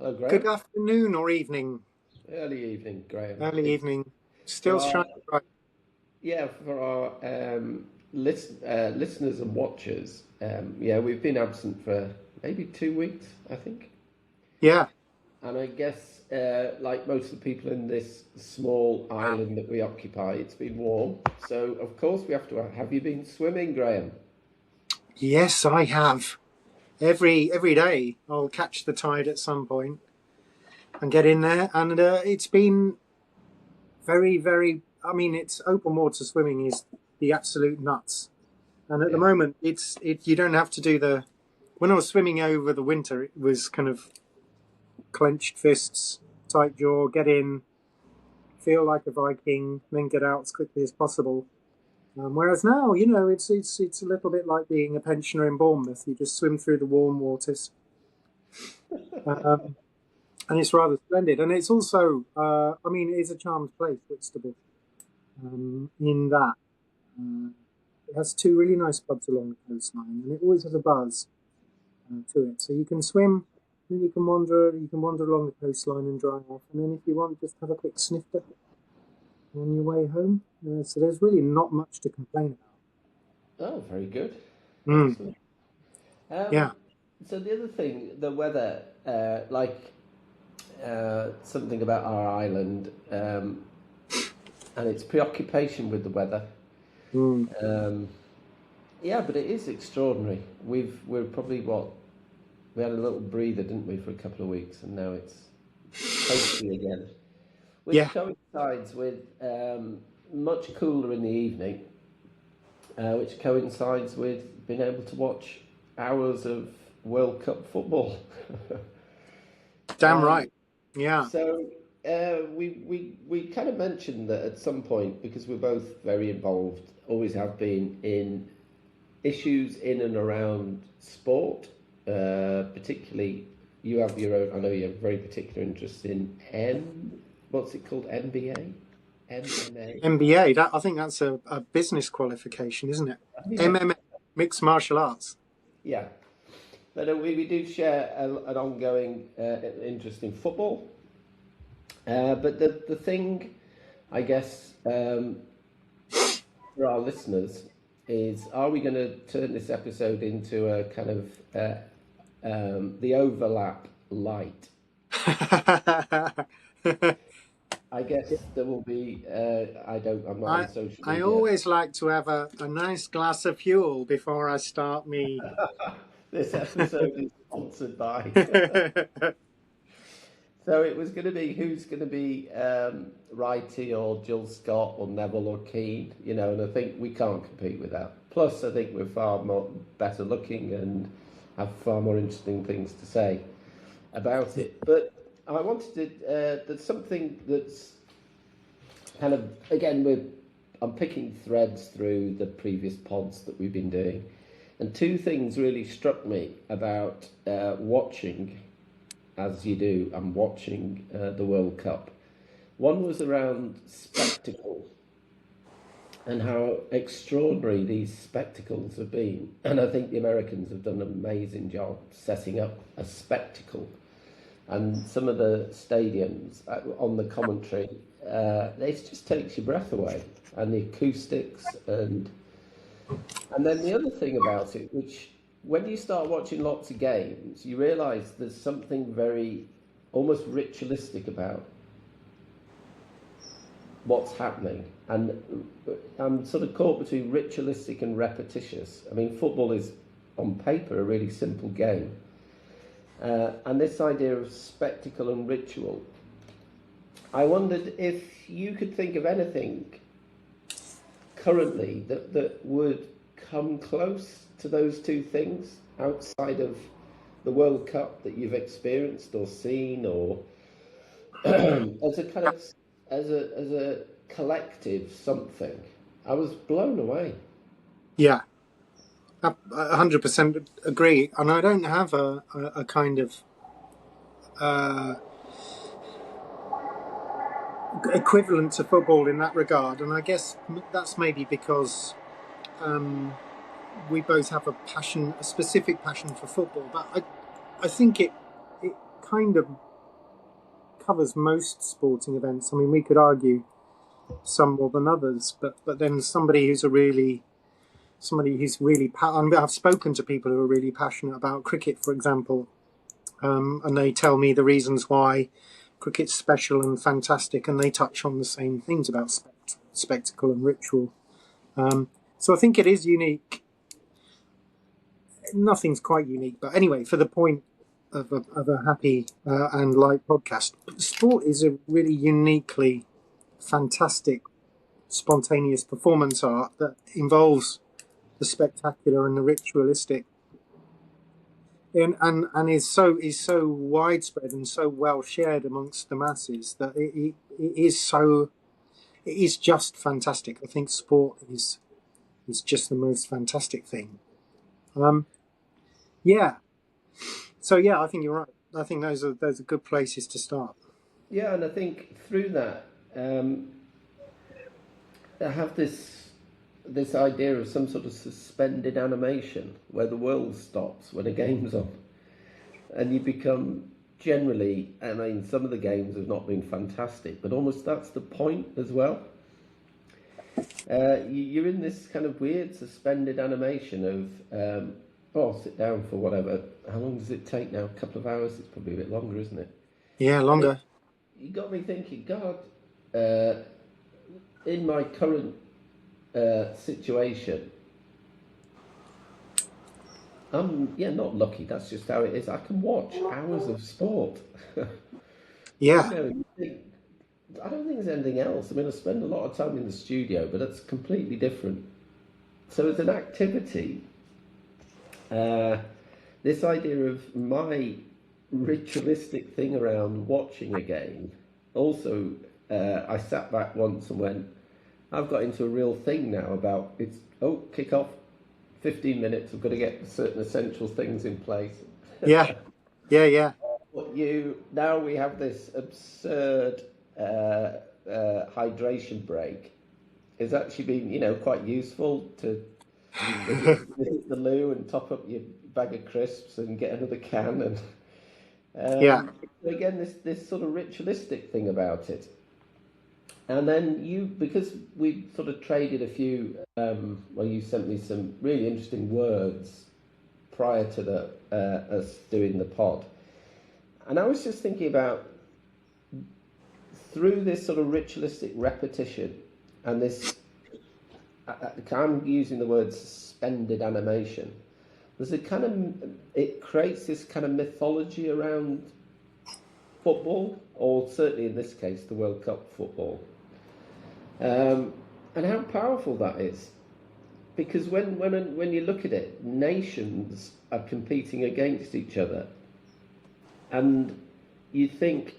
Hello, Good Graham. afternoon or evening, Early evening, Graham. early It's evening. for Still our shining bright. yeah for our listeners and watchers. Yeah, we've been absent for maybe 2 weeks, I think, Yeah. and I guess like most of the people in this small island that we occupy, it's been warm. So of course we have to. Have you been swimming, Graham? Yes, I have. Every day I'll catch the tide at some point and get in there, and it's been very. I mean, it's open water swimming is the absolute nuts. And at the Yeah, moment, you don't have to do the. When I was swimming over the winter, it was kind of clenched fists, tight jaw, get in, feel like a Viking, then get out as quickly as possible. Whereas now, it's a little bit like being a pensioner in Bournemouth. You just swim through the warm waters, um, and it's rather splendid. And it's also, I mean, it is a charmed place, Whitstable, in that it has two really nice pubs along the coastline, and it always has a buzz to it. So you can swim, then you can wander. You can wander along the coastline and dry off, and then if you want, just have a quick snifter on your way home. So there's really not much to complain oh, very good. about. Excellent. Yeah. Um, so the other thing, the weather, something about our island, and its preoccupation with the weather. Mm. Um, yeah, but it is extraordinary. We're probably what we had a little breather, didn't we, for a couple of weeks, and now it's toasty again, which Yeah. coincides with much cooler in the evening, which coincides with being able to watch hours of World Cup football. Damn Um, right. Yeah. So we kind of mentioned that at some point, because we're both very involved, always have been in issues in and around sport, particularly you have your own. I know you have very particular interest in what's it called, NBA, MMA. MBA. That I think that's a business qualification, isn't it? Yeah, MMA, mixed martial arts. yeah. But we do share an ongoing interest in football. But the thing, I guess, for our listeners is, are we going to turn this episode into a kind of the overlap light? I guess there will be. I'm not on I social I media. always like to have a nice glass of fuel before I start me. This episode is sponsored by. So it was going to be who's going to be Righty or Jill Scott or Neville or Keane, and I think we can't compete with that. Plus, I think we're far more better looking and have far more interesting things to say about it. But I wanted to. There's something that's kind of again I'm picking threads through the previous pods that we've been doing, and two things really struck me about watching as you do, I'm watching the World Cup. One was around spectacle and how extraordinary these spectacles have been. And I think the Americans have done an amazing job setting up a spectacle. And some of the stadiums on the commentary, it just takes your breath away. And the acoustics and then the other thing about it, which when you start watching lots of games, you realise there's something very almost ritualistic about what's happening. And I'm sort of caught between ritualistic and repetitious. I mean, football is on paper a really simple game. And this idea of spectacle and ritual, I wondered if you could think of anything currently that would come close to those two things outside of the World Cup that you've experienced or seen, or as a kind of as a collective something. I was blown away. Yeah, 100% agree. And I don't have a kind of uh, equivalent to football in that regard. And I guess that's maybe because um, we both have a specific passion for football. But I think it kind of covers most sporting events. I mean, we could argue some more than others, but then somebody who's really, I've spoken to people who are really passionate about cricket, for example, and they tell me the reasons why cricket's special and fantastic, and they touch on the same things about spectacle and ritual. So I think it is unique. Nothing's quite unique, but anyway, for the point of a happy and light podcast, sport is a really uniquely fantastic, spontaneous performance art that involves the spectacular and the ritualistic, and is so widespread and so well shared amongst the masses that it is just fantastic. I think sport is just the most fantastic thing. Yeah. So yeah, I think you're right. I think those are good places to start. Yeah, and I think through that, I have this idea of some sort of suspended animation where the world stops when a game's on, and you become generally. I mean, some of the games have not been fantastic, but almost that's the point as well. You're in this kind of weird suspended animation of, I'll sit down for whatever. How long does it take now? A couple of hours? It's probably a bit longer, isn't it? Yeah, longer. You got me thinking, God, in my current situation, I'm not lucky. That's just how it is. I can watch hours of sport. Yeah. I don't think there's anything else. I mean, I spend a lot of time in the studio, but that's completely different. So as an activity, this idea of my ritualistic thing around watching a game, also, I sat back once and went, I've got into a real thing now about kick off, 15 minutes, I've got to get certain essential things in place. Yeah. But now we have this absurd hydration break. It's actually been, quite useful to visit the loo and top up your bag of crisps and get another can. And again, this sort of ritualistic thing about it. And then because we sort of traded a few, you sent me some really interesting words prior to us doing the pod. And I was just thinking about, through this sort of ritualistic repetition and this, I'm using the word suspended animation, it creates this kind of mythology around football, or certainly in this case, the World Cup football. And how powerful that is. Because when you look at it, nations are competing against each other. And you think,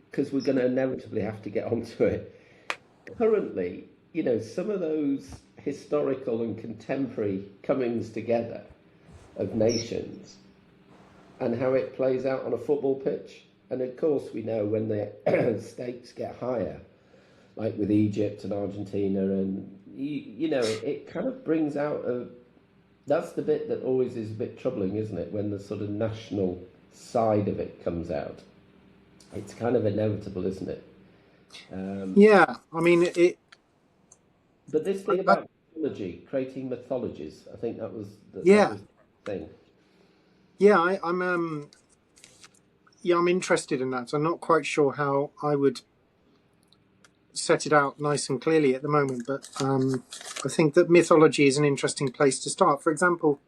because we're going to inevitably have to get onto it, currently, some of those historical and contemporary comings together of nations and how it plays out on a football pitch. And of course, we know when the stakes get higher, like with Egypt and Argentina, and it kind of brings out that's the bit that always is a bit troubling, isn't it? When the sort of national side of it comes out, it's kind of inevitable, isn't it? Yeah, I mean it. But this thing about mythology, creating mythologies, I think that was the thing. Yeah, I'm interested in that. I'm not quite sure how I would set it out nice and clearly at the moment, but I think that mythology is an interesting place to start. For example,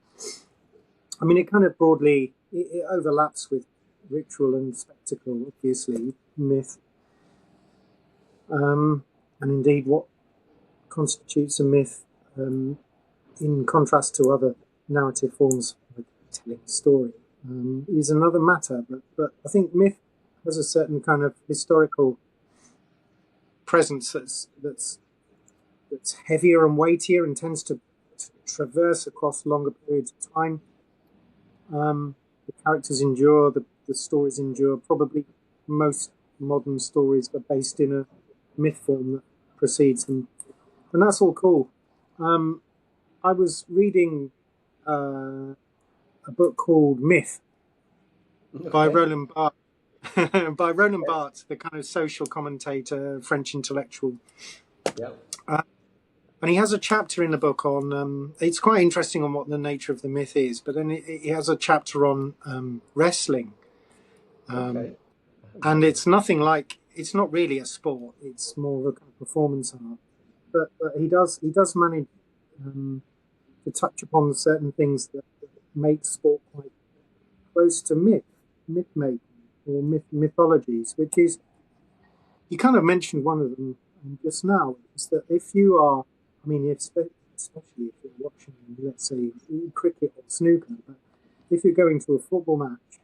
I mean, it kind of broadly it overlaps with ritual and spectacle, obviously, myth, and indeed what constitutes a myth, in contrast to other narrative forms like telling a story, is another matter. But I think myth has a certain kind of historical presence that's heavier and weightier and tends to traverse across longer periods of time. The characters endure, the stories endure. Probably most modern stories are based in a myth form that precedes them, and that's all cool. I was reading a book called Myth by Roland Barthes. by Roland Barthes, the kind of social commentator, French intellectual. Yeah. And he has a chapter in the book on, it's quite interesting on what the nature of the myth is, but then he has a chapter on wrestling. Okay. And it's nothing like, it's not really a sport, it's more of a kind of performance art. But he does manage to touch upon certain things that make sport quite close to myth making, or mythologies, which is, you kind of mentioned one of them just now, is that if you are, I mean, especially if you're watching, let's say, cricket or snooker, but if you're going to a football match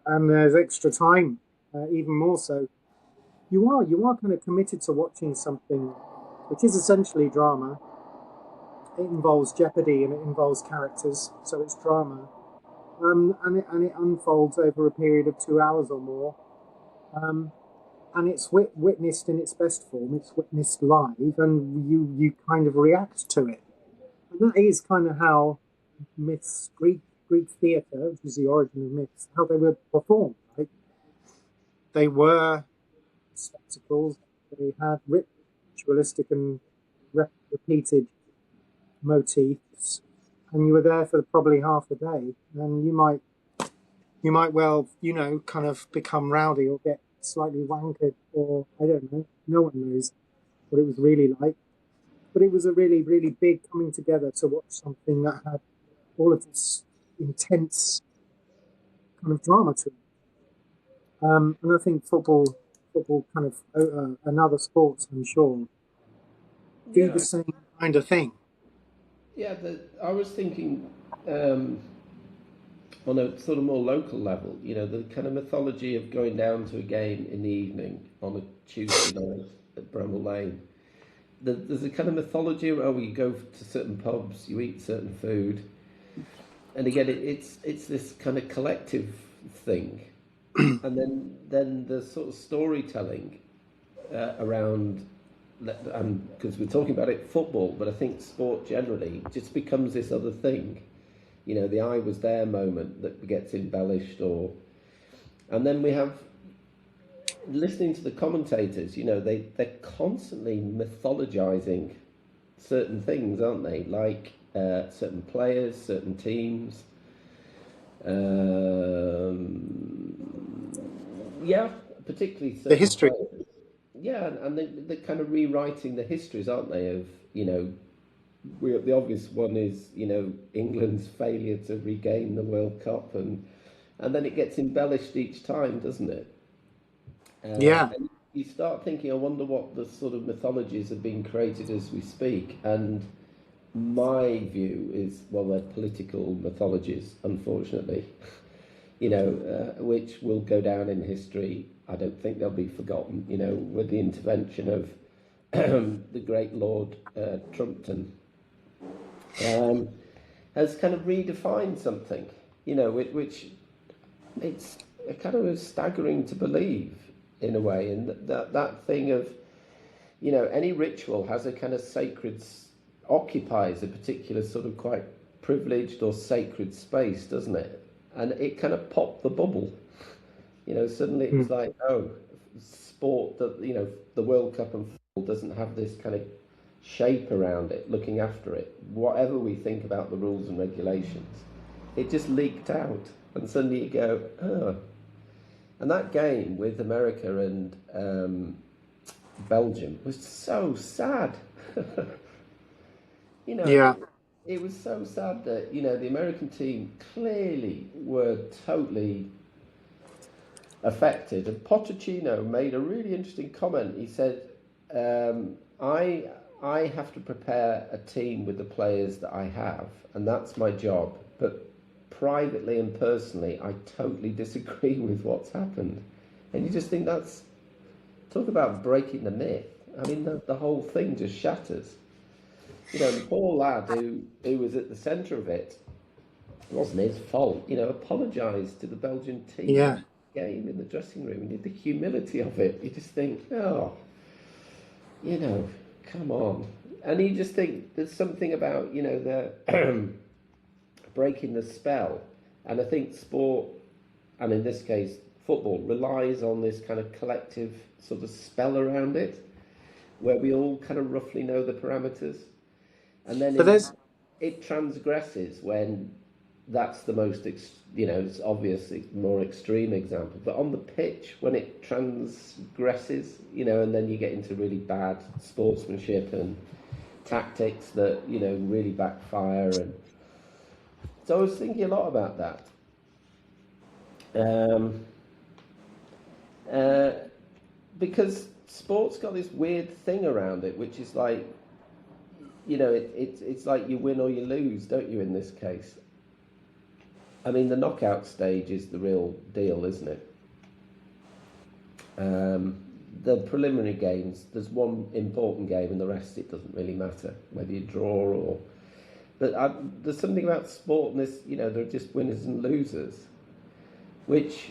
and there's extra time, even more so, you are kind of committed to watching something which is essentially drama. It involves jeopardy and it involves characters, so it's drama, and it unfolds over a period of 2 hours or more. Um, and it's witnessed in its best form. It's witnessed live, and you kind of react to it. And that is kind of how myths, Greek theatre, which is the origin of myths, how they were performed. Right? They were spectacles. They had ritualistic and repeated motifs, and you were there for probably half a day, and you might well, kind of become rowdy or get slightly wankered, or I don't know. No one knows what it was really like. But it was a really, really big coming together to watch something that had all of this intense kind of drama to it. And I think football kind of, and other sports, I'm sure, do the Yeah. same kind of thing. Yeah. I was thinking um, on a sort of more local level, the kind of mythology of going down to a game in the evening on a Tuesday night at Bramall Lane. There's a kind of mythology where you go to certain pubs, you eat certain food, and again, it's this kind of collective thing, and then the sort of storytelling around, and because we're talking about it, football, but I think sport generally just becomes this other thing. The "I was there" moment that gets embellished, and then we have listening to the commentators. They're constantly mythologizing certain things, aren't they? Like certain players, certain teams. Yeah, particularly The certain history. players. Yeah, and they're kind of rewriting the histories, aren't they? Of the obvious one is England's failure to regain the World Cup, and then it gets embellished each time, doesn't it? Yeah. And you start thinking, I wonder what the sort of mythologies have been created as we speak. And my view is, well, they're political mythologies, unfortunately, which will go down in history. I don't think they'll be forgotten, with the intervention of the great Lord Trumpton, um, has kind of redefined something, which it's kind of staggering to believe in a way. And that thing of, any ritual has a kind of sacred, occupies a particular sort of quite privileged or sacred space, doesn't it? And it kind of popped the bubble. Suddenly it was Mm. like, oh, sport, that the World Cup and football doesn't have this kind of shape around it, looking after it. Whatever we think about the rules and regulations, it just leaked out, and suddenly you go, oh. And that game with America and Belgium was so sad. you know, Yeah. it was so sad that the American team clearly were totally affected. And Pochettino made a really interesting comment. He said, "I have to prepare a team with the players that I have, and that's my job. But privately and personally, I totally disagree with what's happened." And you just think, that's talk about breaking the myth. I mean, the whole thing just shatters. The poor lad who was at the centre of it, it wasn't his fault. Apologised to the Belgian team Yeah. after the game in the dressing room. And the humility of it, you just think, oh, come on. And you just think there's something about, the breaking the spell. And I think sport, and in this case, football relies on this kind of collective sort of spell around it, where we all kind of roughly know the parameters, and then But there's it transgresses when that's the most, it's obviously more extreme example. But on the pitch, when it transgresses, and then you get into really bad sportsmanship and tactics that, really backfire. And so I was thinking a lot about that. Um, uh, because sport's got this weird thing around it, which is like, it's like you win or you lose, don't you, in this case? I mean, the knockout stage is the real deal, isn't it? The preliminary games, there's one important game, and the rest it doesn't really matter whether you draw or. But there's something about sport, and this, there are just winners and losers, which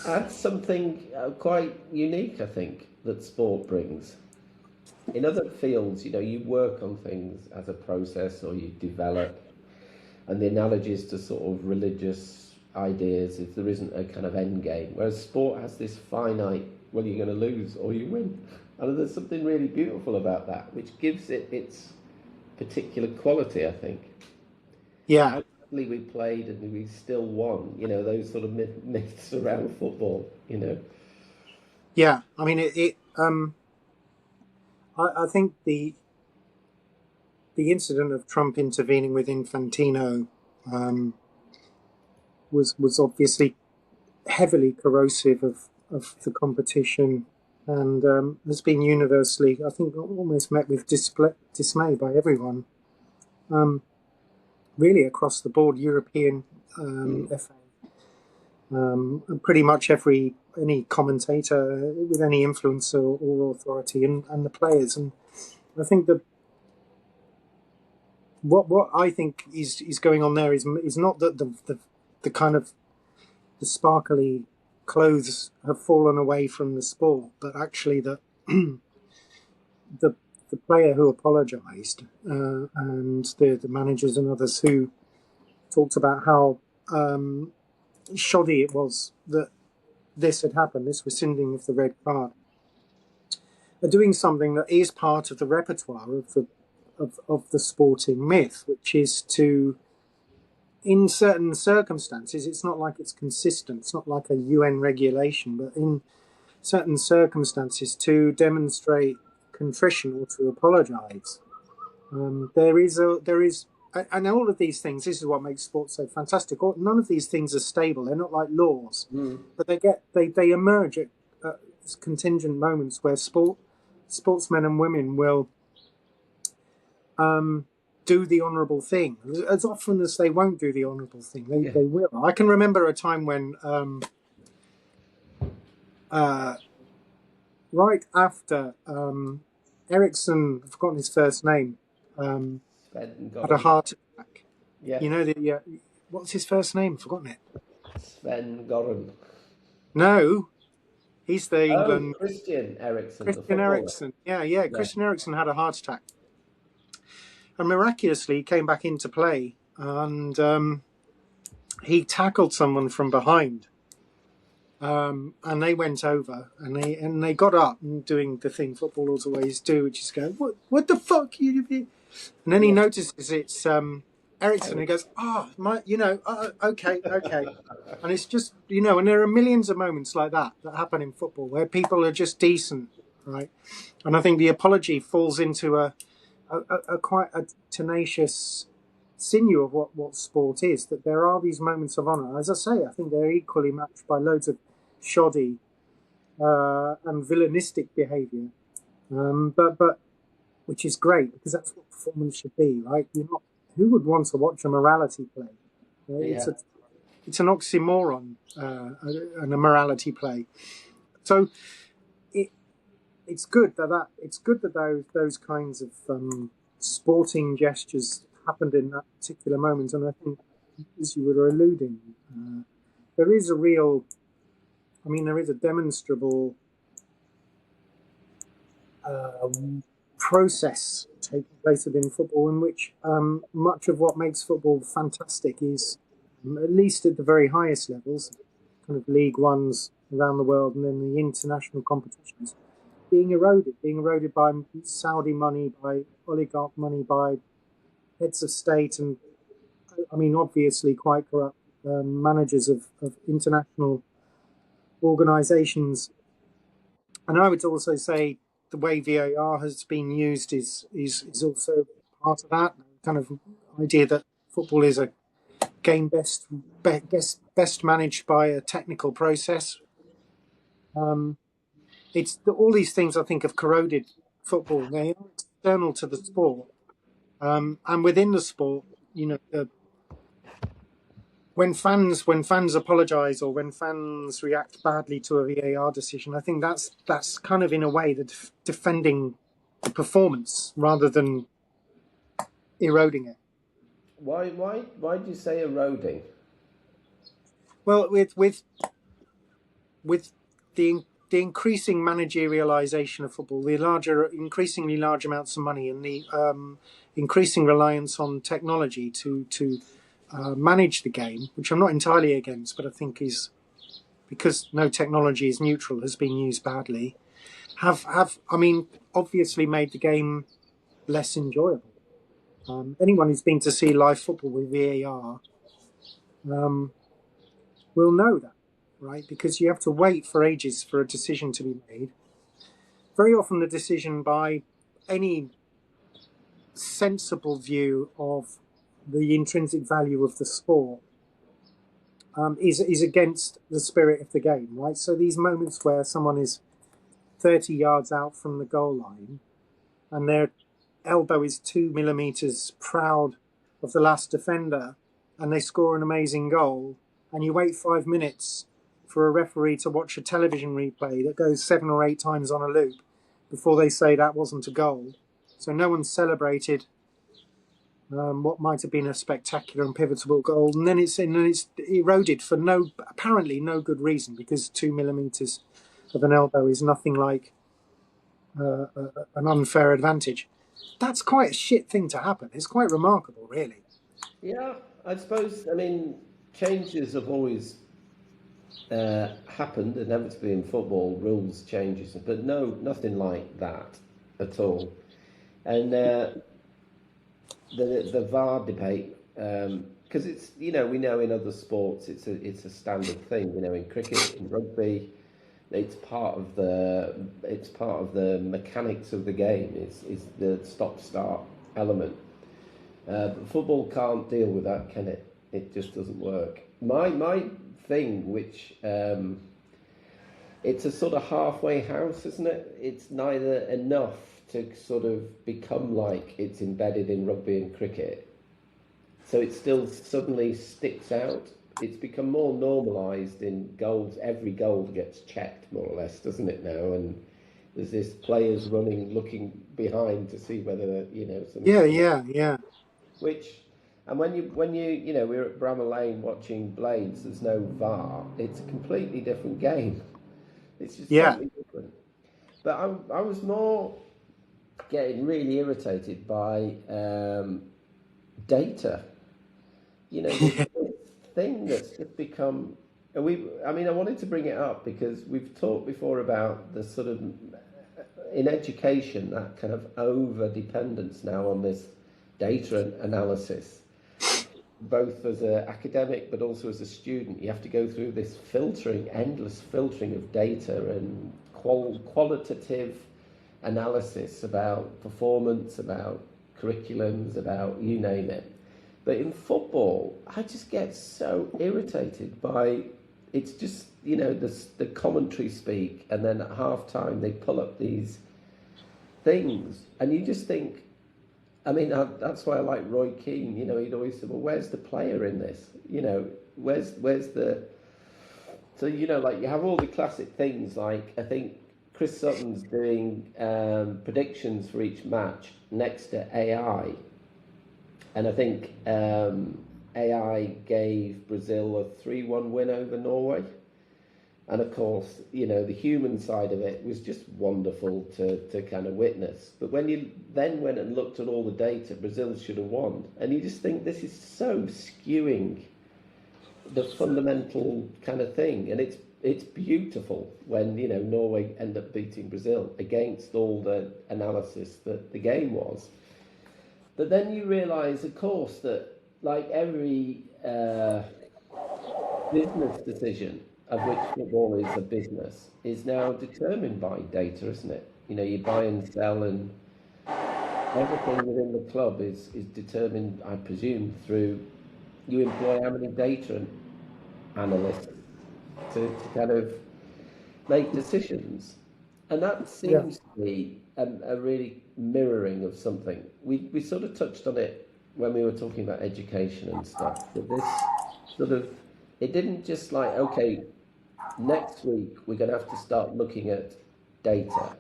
adds something quite unique, I think, that sport brings. In other fields, you work on things as a process, or you develop. And the analogies to sort of religious ideas is there isn't a kind of end game, whereas sport has this finite, well, you're going to lose or you win. And there's something really beautiful about that, which gives it its particular quality, I think. yeah, How badly we played and we still won, those sort of myths around football, yeah. I mean, I think the incident of Trump intervening with Infantino was obviously heavily corrosive of the competition, and has been universally, I think, almost met with dismay by everyone, really across the board, European, FA, and pretty much any commentator with any influence or authority, and the players. And I think that what I think is going on there is not that the kind of the sparkly clothes have fallen away from the sport, but actually that the player who apologised, and the managers and others who talked about how shoddy it was that this had happened, this rescinding of the red card, are doing something that is part of the repertoire of the sporting myth, which is to, in certain circumstances, it's not like it's consistent, it's not like a UN regulation, but in certain circumstances, to demonstrate contrition or to apologise. There is, and all of these things. This is what makes sports so fantastic. None of these things are stable. They're not like laws, but they emerge at contingent moments where sportsmen and women will do the honourable thing. As often as they won't do the honourable thing, they will. I can remember a time when, right after Ericsson, I've forgotten his first name, had a heart attack. Yeah. What's his first name? I've forgotten it. Sven Goran. No, he's the England. Christian Eriksen. Christian Eriksen. Yeah. Christian Eriksen had a heart attack. And miraculously, he came back into play, and he tackled someone from behind, and they went over, and they got up and doing the thing footballers always do, which is go, what the fuck you? And then he notices it's Eriksen, and he goes, okay, and it's just, and there are millions of moments like that happen in football where people are just decent, right? And I think the apology falls into a quite a tenacious sinew of what sport is, that there are these moments of honour. As I say, I think they're equally matched by loads of shoddy and villainistic behaviour, but which is great, because that's what performance should be, right? Who would want to watch a morality play? It's an oxymoron, and a morality play. So it's good that those kinds of sporting gestures happened in that particular moment. And I think, as you were alluding, there is a demonstrable process taking place within football, in which much of what makes football fantastic is, at least at the very highest levels, kind of League Ones around the world, and then the international competitions being eroded by Saudi money, by oligarch money, by heads of state, and I mean, obviously quite corrupt managers of international organisations. And I would also say the way VAR has been used is also part of that kind of idea that football is a game best managed by a technical process. It's all these things I think have corroded football. They are external to the sport, and within the sport, you know, when fans apologise or when fans react badly to a VAR decision, I think that's kind of in a way the defending the performance rather than eroding it. Why do you say eroding? Well, with the increasing managerialization of football, the increasingly large amounts of money, and the increasing reliance on technology to manage the game, which I'm not entirely against, but I think is because no technology is neutral, has been used badly. Have I mean, obviously made the game less enjoyable. Anyone who's been to see live football with VAR will know that, right? Because you have to wait for ages for a decision to be made. Very often, the decision by any sensible view of the intrinsic value of the sport is against the spirit of the game, right? So these moments where someone is 30 yards out from the goal line and their elbow is 2 millimeters proud of the last defender and they score an amazing goal, and you wait 5 minutes for a referee to watch a television replay that goes 7 or 8 times on a loop before they say that wasn't a goal. So no one celebrated what might have been a spectacular and pivotal goal, and then it's eroded for apparently no good reason, because 2 millimeters of an elbow is nothing like an unfair advantage. That's quite a shit thing to happen. It's quite remarkable, really. Yeah, I suppose. I mean, changes have always happened inevitably in football. Rules changes, but nothing like that at all. And the VAR debate, because it's, we know in other sports it's a standard thing. In cricket, in rugby, it's part of the mechanics of the game. Is the stop-start element. But football can't deal with that, can it? It just doesn't work. My thing, which it's a sort of halfway house, isn't it? It's neither enough to sort of become like it's embedded in rugby and cricket, so it still suddenly sticks out. It's become more normalised in goals. Every goal gets checked, more or less, doesn't it now? And there's this players running, looking behind to see whether Yeah. Which, and when you we're at Bramall Lane watching Blades. There's no VAR. It's a completely different game. It's just totally different. But I was more getting really irritated by data. This thing that's just become. I wanted to bring it up because we've talked before about the sort of in education, that kind of over dependence now on this data analysis, both as an academic but also as a student. You have to go through this endless filtering of data and qualitative analysis about performance, about curriculums, about you name it. But in football, I just get so irritated by, it's just, the commentary speak, and then at half time they pull up these things, and you just think, that's why I like Roy Keane. He'd always say, well, where's the player in this? Where's the... So, like you have all the classic things, like I think Chris Sutton's doing predictions for each match next to AI. And I think AI gave Brazil a 3-1 win over Norway. And of course, the human side of it was just wonderful to kind of witness. But when you then went and looked at all the data, Brazil should have won. And you just think this is so skewing the fundamental kind of thing, and it's beautiful when Norway end up beating Brazil against all the analysis that the game was. But then you realise, of course, that like every business decision, of which football is a business, is now determined by data, isn't it? You buy and sell, and everything within the club is determined, I presume, through you employ how many data analysts to kind of make decisions. And that Yeah. seems to be a really mirroring of something. We sort of touched on it when we were talking about education and stuff. That this sort of, it didn't just like, okay, next week we're going to have to start looking at data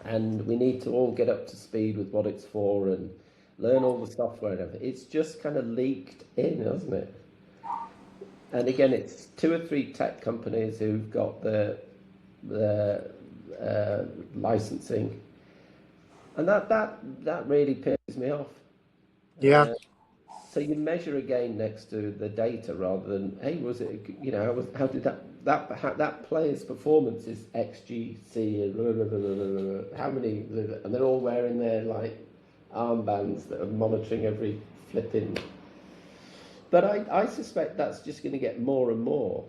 and we need to all get up to speed with what it's for and learn all the software and everything. It's just kind of leaked in, hasn't it? And again, it's 2 or 3 tech companies who've got the licensing, and that really pisses me off. Yeah. So you measure again next to the data rather than, hey, was it, how did that player's performance is XGC, how many, and they're all wearing their like armbands that are monitoring every flipping. But I suspect that's just going to get more and more.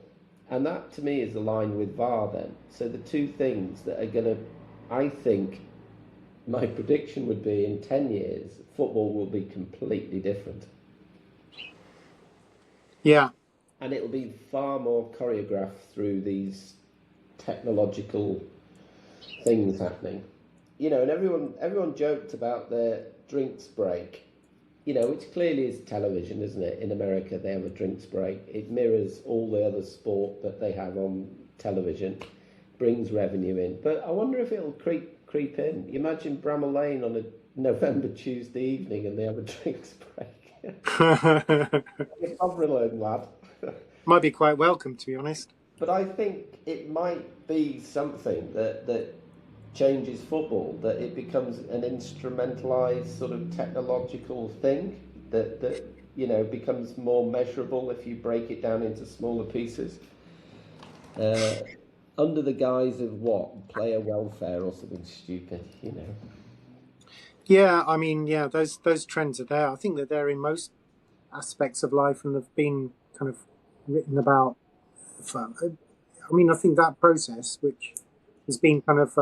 And that to me is aligned with VAR then. So the two things that are going to, I think, my prediction would be in 10 years, football will be completely different. Yeah. And it'll be far more choreographed through these technological things happening. And everyone joked about their drinks break. Which clearly is television, isn't it? In America, they have a drinks break. It mirrors all the other sport that they have on television, brings revenue in. But I wonder if it'll creep in. You imagine Bramall Lane on a November Tuesday evening and they have a drinks break. You're sovereign, lad. Might be quite welcome, to be honest. But I think it might be something that changes football, that it becomes an instrumentalized sort of technological thing that becomes more measurable if you break it down into smaller pieces, under the guise of what, player welfare or something stupid. Yeah, I mean, yeah, those trends are there. I think that they're in most aspects of life, and they've been kind of written about. I think that process, which has been kind of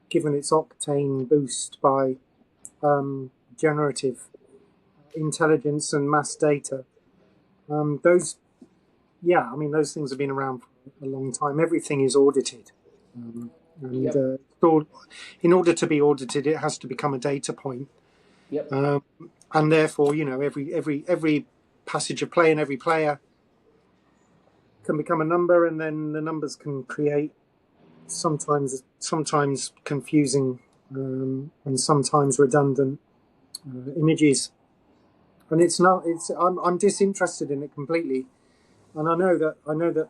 given its octane boost by generative intelligence and mass data. Those things have been around for a long time. Everything is audited, and Yep. In order to be audited, it has to become a data point. Yep. And therefore, every passage of play and every player can become a number, and then the numbers can create sometimes confusing and sometimes redundant images. And I'm disinterested in it completely. And I know that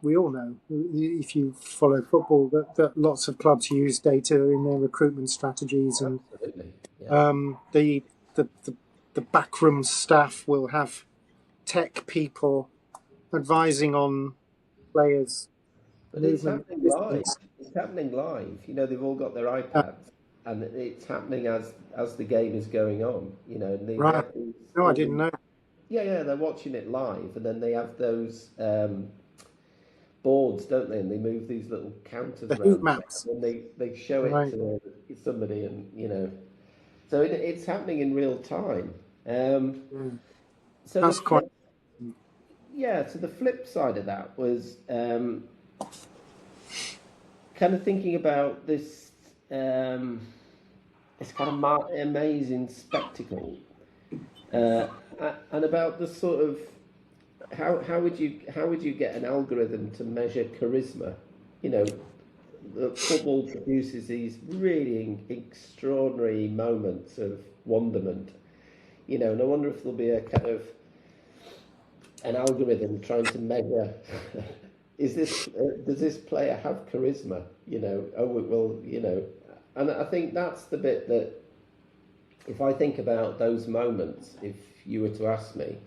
we all know, if you follow football, that lots of clubs use data in their recruitment strategies, and Absolutely. Yeah. the backroom staff will have tech people advising on players' But it's movement. happening live. It's happening live. They've all got their iPads, and it's happening as the game is going on. And they Right. have these, No, I didn't know. Yeah, they're watching it live, and then they have those boards, don't they? And they move these little counters The around, heat maps. and they show it Right. to somebody, and so it's happening in real time. So That's quite. So the flip side of that was kind of thinking about this this kind of amazing spectacle, and about the sort of how would you get an algorithm to measure charisma? The football produces these really extraordinary moments of wonderment. And I wonder if there'll be a kind of an algorithm trying to measure does this player have charisma? And I think that's the bit that, if I think about those moments, if you were to ask me,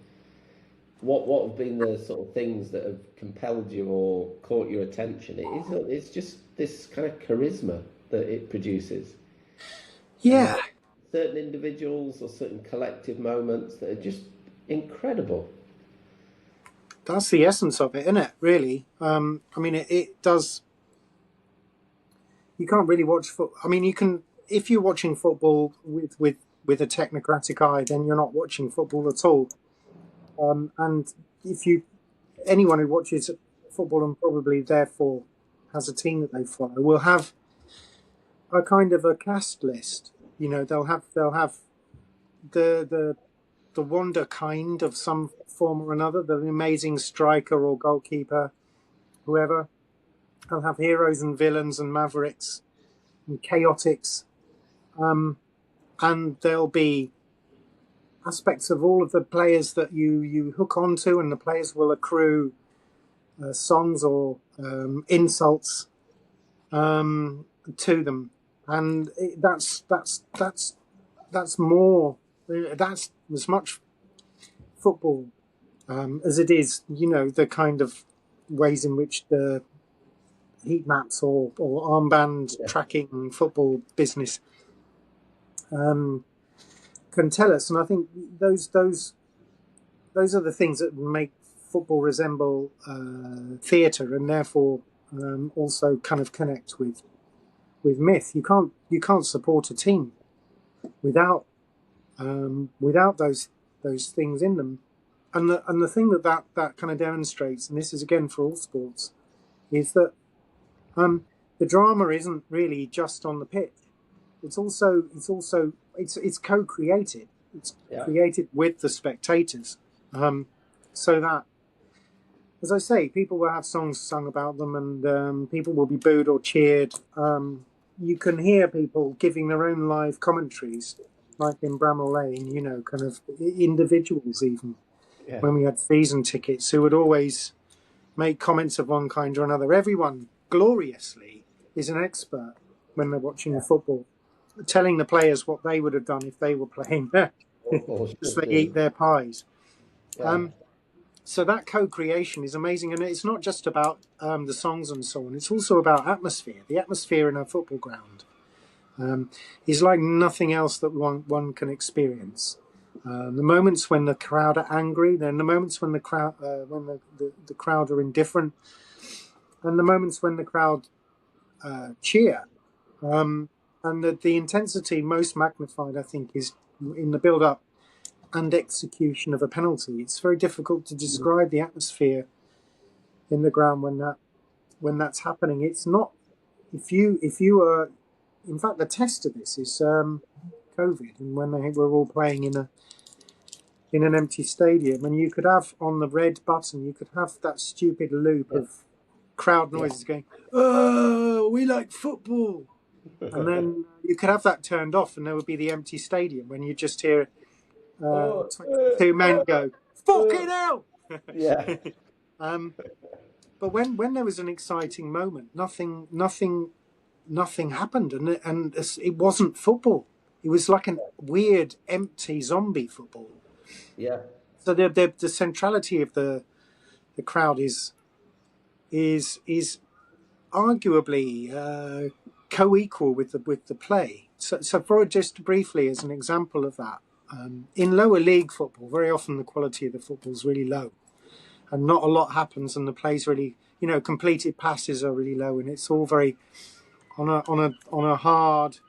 what have been the sort of things that have compelled you or caught your attention? It's just this kind of charisma that it produces, and Yeah, certain individuals or certain collective moments that are just incredible. that's the essence of it, isn't it? Really. I mean, it does. You can't really watch foot. I mean, you can if you're watching football with a technocratic eye, then you're not watching football at all. And if you anyone who watches football and probably therefore has a team that they follow will have a kind of a cast list. You know, they'll have the the the wonder kind of some form or another, the amazing striker or goalkeeper, whoever. They'll have heroes and villains and mavericks and chaotics, and there'll be aspects of all of the players that you hook onto, and the players will accrue songs or insults to them, and that's more that's as much football as it is, you know, the kind of ways in which the heat maps or armband Yeah, tracking football business um, can tell us. And I think those are the things that make football resemble theatre, and therefore also kind of connect with myth. You can't support a team without without those things in them. And the thing that kind of demonstrates, and this is again for all sports, is that the drama isn't really just on the pitch. It's co-created. It's yeah, created with the spectators, so that, as I say, people will have songs sung about them, and people will be booed or cheered. You can hear people giving their own live commentaries, like in Bramall Lane. You know, kind of individuals even yeah, when we had season tickets who would always make comments of one kind or another. Everyone gloriously is an expert when they're watching football, telling the players what they would have done if they were playing or as should they eat do. their pies. Yeah, Um, so that co-creation is amazing, and it's not just about the songs and so on. It's also about atmosphere. The atmosphere in a football ground is like nothing else that one can experience. The moments when the crowd are angry, then the moments when the crowd the crowd are indifferent, and the moments when the crowd cheer. And the intensity most magnified, I think, is in the build-up and execution of a penalty. It's very difficult to describe the atmosphere in the ground when that's happening. It's not if you are. In fact, the test of this is COVID, and when they were all playing in an empty stadium, and you could have on the red button, you could have that stupid loop yeah, of crowd yeah. noises going, "Oh, we like football," and then you could have that turned off, and there would be the empty stadium when you just hear Oh, 22 men go, "Fucking hell!" yeah, um, but when there was an exciting moment, nothing happened, and it wasn't football. It was like an weird, empty zombie football. yeah, So the centrality of the crowd is arguably co-equal with the play. So for just briefly as an example of that, in lower league football, very often the quality of the football is really low, and not a lot happens, and the play's really, you know, completed passes are really low, and it's all very on a hard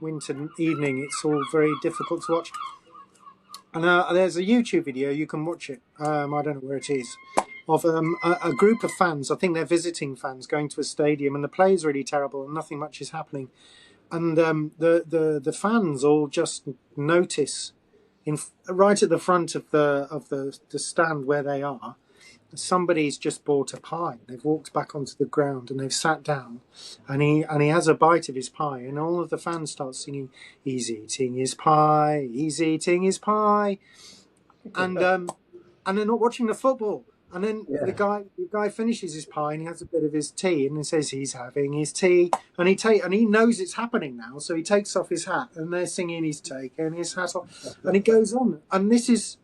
winter evening. It's all very difficult to watch. And there's a YouTube video, you can watch it. I don't know where it is, of a group of fans. I think they're visiting fans going to a stadium, and the play is really terrible, and nothing much is happening. And the fans all just notice right at the front of the stand where they are, somebody's just bought a pie. They've walked back onto the ground and they've sat down, and he has a bite of his pie, and all of the fans start singing, "He's eating his pie, he's eating his pie," and they're not watching the football. And then yeah. the guy finishes his pie and he has a bit of his tea, and he says he's having his tea, and he knows it's happening now, so he takes off his hat, and they're singing he's taken his hat off, and it goes on. And this is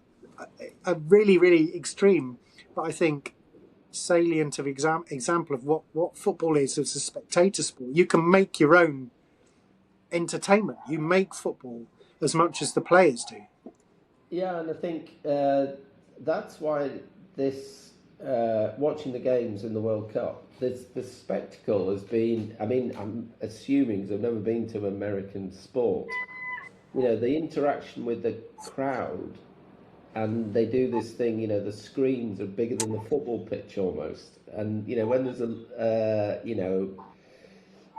a really, really extreme, but I think salient of example of what football is as a spectator sport. You can make your own entertainment. You make football as much as the players do. Yeah, and I think that's why this watching the games in the World Cup, this spectacle has been. I mean, I'm assuming, because I've never been to American sport. You know, the interaction with the crowd, and they do this thing. You know, the screens are bigger than the football pitch almost, and you know when there's a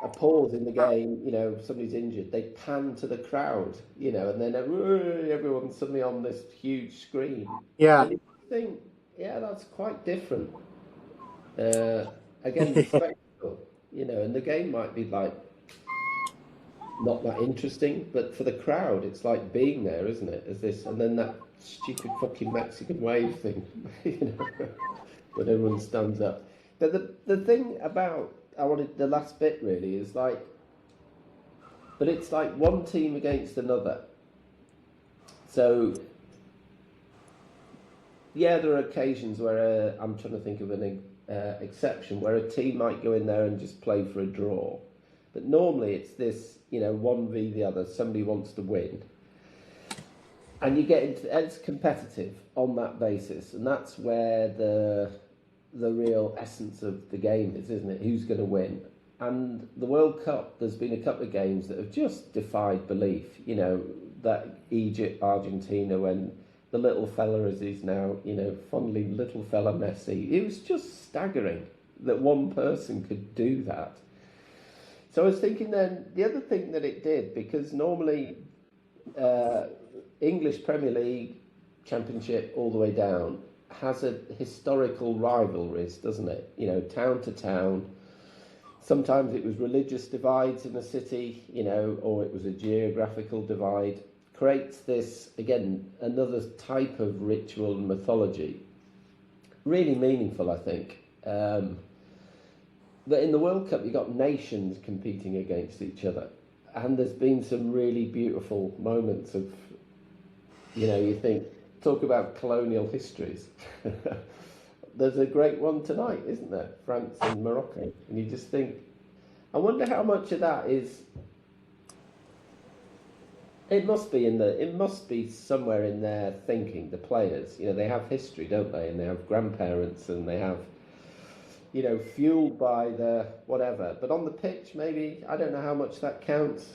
pause in the game, you know, somebody's injured, they pan to the crowd, you know, and then everyone's suddenly on this huge screen. Yeah. And you think, yeah, that's quite different. Again, the spectacle, you know, and the game might be like not that interesting, but for the crowd, it's like being there, isn't it? As this, and then that stupid fucking Mexican wave thing, you know, when everyone stands up. But the thing about I wanted the last bit really is like, but it's like one team against another. So yeah, there are occasions where I'm trying to think of an exception where a team might go in there and just play for a draw, but normally it's this, you know, one v the other. Somebody wants to win, and you get into it's competitive on that basis, and that's where the real essence of the game is, isn't it? Who's going to win? And the World Cup, there's been a couple of games that have just defied belief. You know, that Egypt, Argentina, when the little fella, as he's now, you know, fondly little fella Messi, it was just staggering that one person could do that. So I was thinking then, the other thing that it did, because normally English Premier League, Championship, all the way down, has a historical rivalries, doesn't it? You know, town to town. Sometimes it was religious divides in the city, you know, or it was a geographical divide. Creates this, again, another type of ritual and mythology. Really meaningful, I think. But in the World Cup, you've got nations competing against each other. And there's been some really beautiful moments of, you know, you think, talk about colonial histories. There's a great one tonight, isn't there? France and Morocco. And you just think, I wonder how much of that is. It must be somewhere in their thinking, the players. You know, they have history, don't they? And they have grandparents and they have, you know, fueled by the whatever. But on the pitch, maybe, I don't know how much that counts.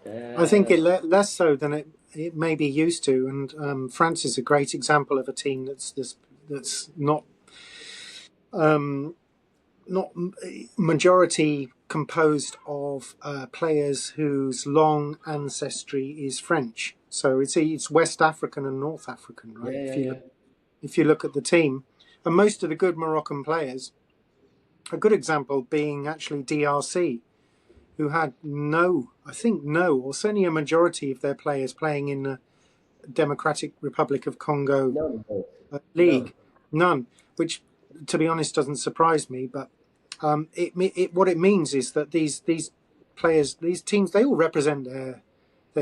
I think it less so than it may be used to, and France is a great example of a team that's not majority composed of players whose long ancestry is French. So it's West African and North African, right? Yeah. If you look at the team, and most of the good Moroccan players, a good example being actually DRC, who had no, or certainly a majority of their players playing in the Democratic Republic of Congo league. None, which, to be honest, doesn't surprise me. But what it means is that these players, these teams, they all represent their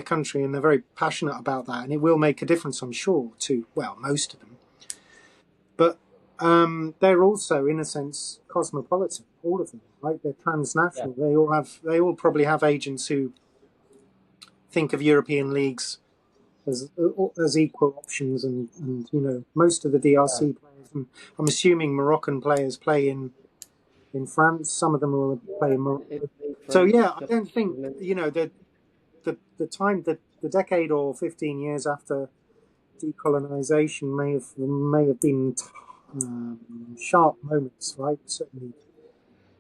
country, and they're very passionate about that, and it will make a difference, I'm sure, to, well, most of them. But they're also, in a sense, cosmopolitan. All of them, right? They're transnational. Yeah. They all probably have agents who think of European leagues as equal options, and you know, most of the DRC players, and I'm assuming Moroccan players play in France. Some of them will play in Morocco. So yeah, I don't think, you know, the time, the decade or 15 years after decolonization may have been sharp moments, right? Certainly,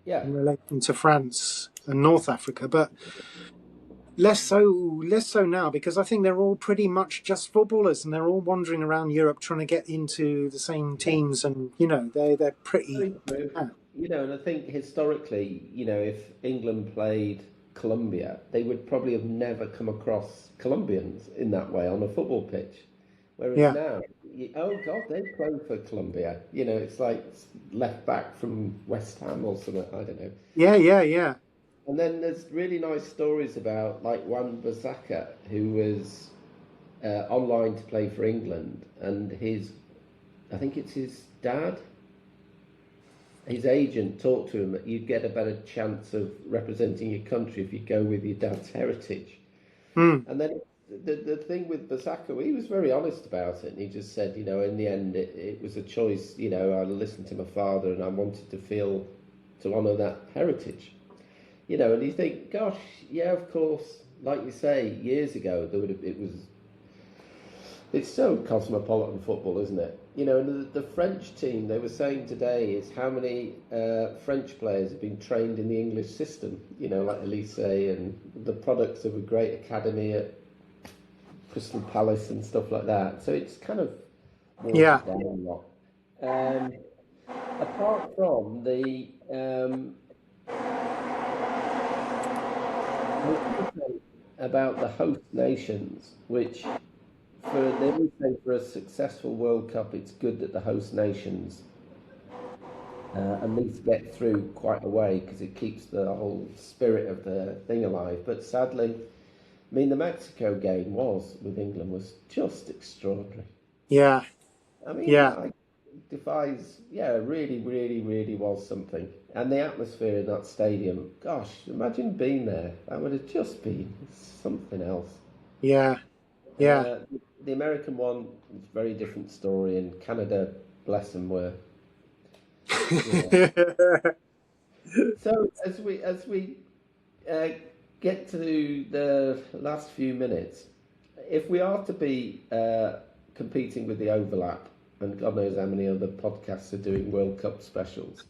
in relation to France and North Africa, but less so now, because I think they're all pretty much just footballers, and they're all wandering around Europe trying to get into the same teams, and you know, they're pretty. You know, and I think historically, you know, if England played Colombia, they would probably have never come across Colombians in that way on a football pitch. Whereas now, oh God, they play for Colombia. You know, it's like left back from West Ham or something. I don't know. Yeah. And then there's really nice stories about like Wan Bissaka, who was online to play for England, and I think it's his dad, his agent talked to him that you'd get a better chance of representing your country if you go with your dad's heritage. Mm. And then the thing with Basako, he was very honest about it, and he just said, in the end, it was a choice. I listened to my father, and I wanted to honour that heritage. And you think, gosh, yeah, of course, like you say, years ago, it's so cosmopolitan football, isn't it? And the French team, they were saying today, is how many French players have been trained in the English system, like Elise and the products of a great academy at Crystal Palace and stuff like that. So it's kind of watered down a lot. Apart from the about the host nations, which they always say for a successful World Cup, it's good that the host nations at least get through quite a way because it keeps the whole spirit of the thing alive. But sadly, the Mexico game with England was just extraordinary. Yeah. Devised, really, really, really was something. And the atmosphere in that stadium, gosh, imagine being there. That would have just been something else. Yeah. The American one was a very different story, and Canada, bless them, were. So as we get to the last few minutes, if we are to be competing with the overlap, and God knows how many other podcasts are doing World Cup specials,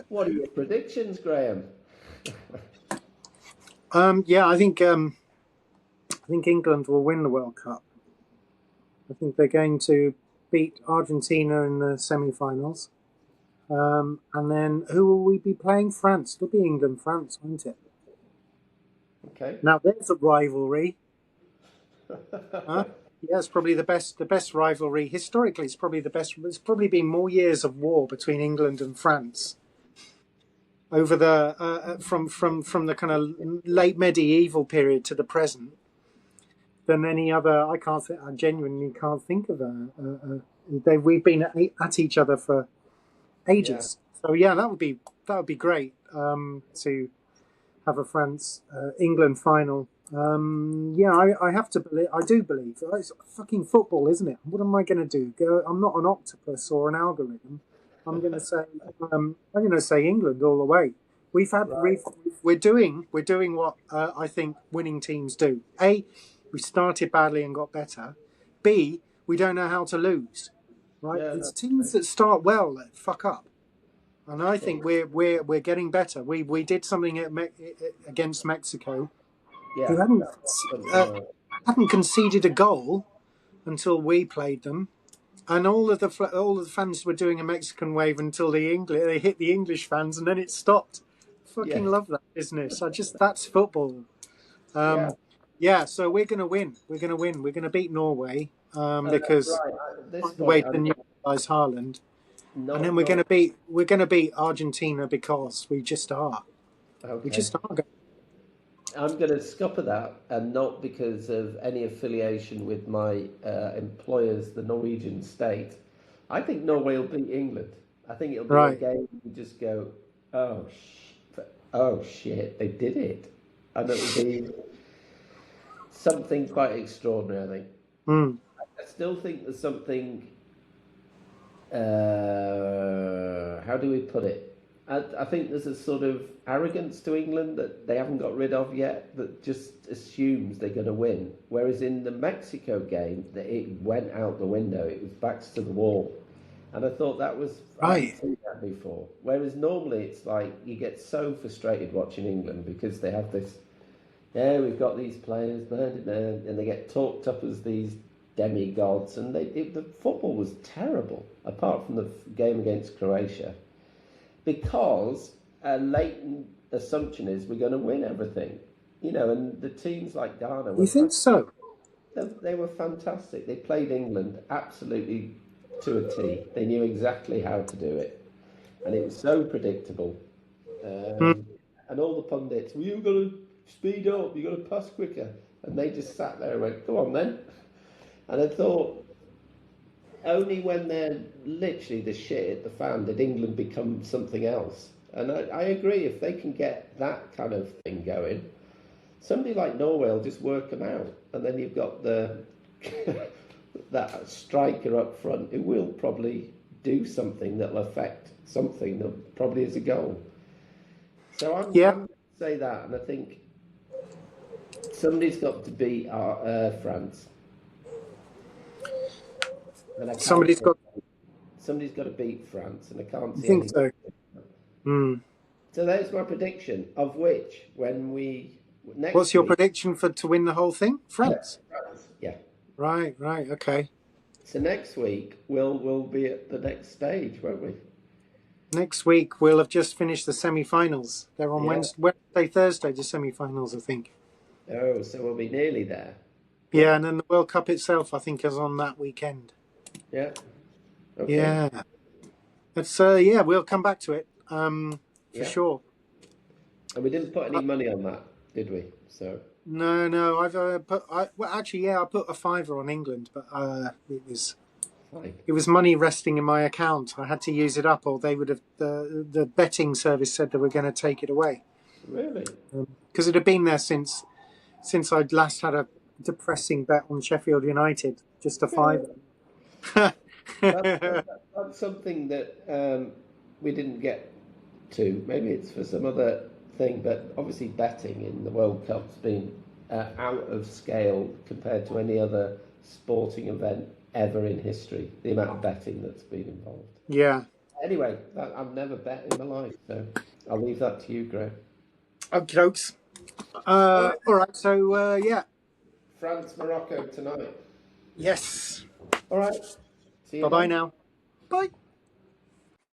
what are your predictions, Graham? I think England will win the World Cup. I think they're going to beat Argentina in the semi-finals. And then who will we be playing? France. It'll be England-France, won't it? Okay. Now there's a rivalry. Huh? Yeah, it's probably the best rivalry historically. It's probably the best. There's probably been more years of war between England and France over the from the kind of late medieval period to the present than any other. I genuinely can't think of we've been at each other for ages. Yeah. So yeah, that would be great to have a France England final. I have to believe. I do believe it's fucking football, isn't it? What am I going to do? I'm not an octopus or an algorithm. I'm going to say England all the way. We're doing what I think winning teams do. A, we started badly and got better. B, we don't know how to lose. Right? Yeah, it's teams that start well that fuck up. And I think we're getting better. We did something against Mexico. Yeah, who hadn't conceded a goal until we played them, and all of the fans were doing a Mexican wave until they hit the English fans, and then it stopped. Fucking love that business. That's football. So we're gonna win. We're gonna beat Norway because the way to neutralise Haaland, and then we're gonna beat Argentina because we just are. Okay. We just are. I'm going to scupper that, and not because of any affiliation with my employers, the Norwegian state. I think Norway will beat England. I think it'll be a game you just go, oh shit, they did it. And it'll be something quite extraordinary, I think. Mm. I still think there's something, how do we put it? I think there's a sort of arrogance to England that they haven't got rid of yet, that just assumes they're going to win. Whereas in the Mexico game, it went out the window. It was backs to the wall. And I thought that was... I've seen that before. Whereas normally it's like you get so frustrated watching England because they have this... Yeah, we've got these players, and they get talked up as these demigods. And the football was terrible, apart from the game against Croatia. Because a latent assumption is we're going to win everything, and the teams like Ghana. You think so? They were fantastic. They played England absolutely to a T. They knew exactly how to do it, and it was so predictable. And all the pundits, well, you've got to speed up, you've got to pass quicker, and they just sat there and went, "Go on then." And I thought only when they're literally the shit at the fan did England become something else. And I agree, if they can get that kind of thing going, somebody like Norway will just work them out. And then you've got the that striker up front who will probably do something that'll affect something that probably is a goal. So I'm going to say that, and I think somebody's got to beat France. And I can't Somebody's got. somebody's got to beat France, and I can't I see think any. so. Mm. So there's my prediction. Of which, when we next What's your week, prediction to win the whole thing? France. France, yeah. Right. Okay. So next week we'll be at the next stage, won't we? Next week we'll have just finished the semi-finals. They're on Yeah. Wednesday, Thursday, the semi-finals, I think. Oh, so we'll be nearly there. Yeah, and then the World Cup itself, I think, is on that weekend. Yeah. Okay. Yeah. It's we'll come back to it. For Yeah. sure. And we didn't put any money on that, did we? So No. I've I put a fiver on England, but fine. it was money resting in my account. I had to use it up, or they would have. The betting service said they were going to take it away. Really? Because it had been there since I'd last had a depressing bet on Sheffield United, just a fiver. That's something that we didn't get to. Maybe it's for some other thing, but obviously betting in the World Cup's been out of scale compared to any other sporting event ever in history. The amount of betting that's been involved. Yeah. Anyway, I've never bet in my life, so I'll leave that to you, Greg. Okay, dokes. All right. So France, Morocco tonight. Yes. All right. See you. Bye now. Bye.